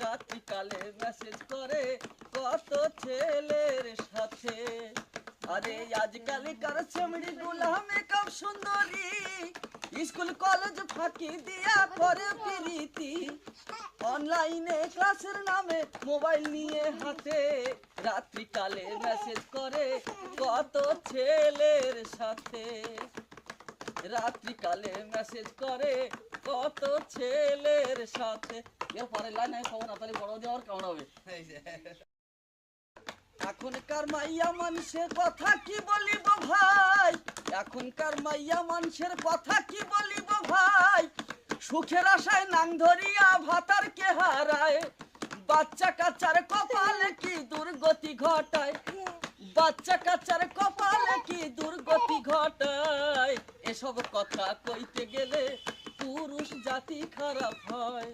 রাত্রিকালে message করে কত ছেলের সাথে। আরে আজকালকার চেমড়ি গুলা মেকআপ সুন্দরী, স্কুল কলেজ ফাঁকি দিয়া করে প্রীতি, অনলাইনে ক্লাসের নামে মোবাইল নিয়ে হাতে রাত্রিকালে মেসেজ করে কত ছেলের সাথে। রাত্রিকালে মেসেজ করে কত ছেলের সাথে। এর পরের লাইন আমি খবর না, তাহলে বড় দেওয়ার কেমন হবে? এখনকার মাইয়া মানুষের কথা কি বলিব ভাই, এখনকার মাইয়া মানুষের কথা কি বলিব ভাই, সুখের আশায় নাং ধরিয়া ভাতারকে হারায়, বাচ্চা কাচ্চার কপালে কি দুর্গতি ঘটায়, বাচ্চা কাচ্চার কপালে কি দুর্গতি ঘটায়। এসব কথা কইতে গেলে পুরুষ জাতি খারাপ হয়।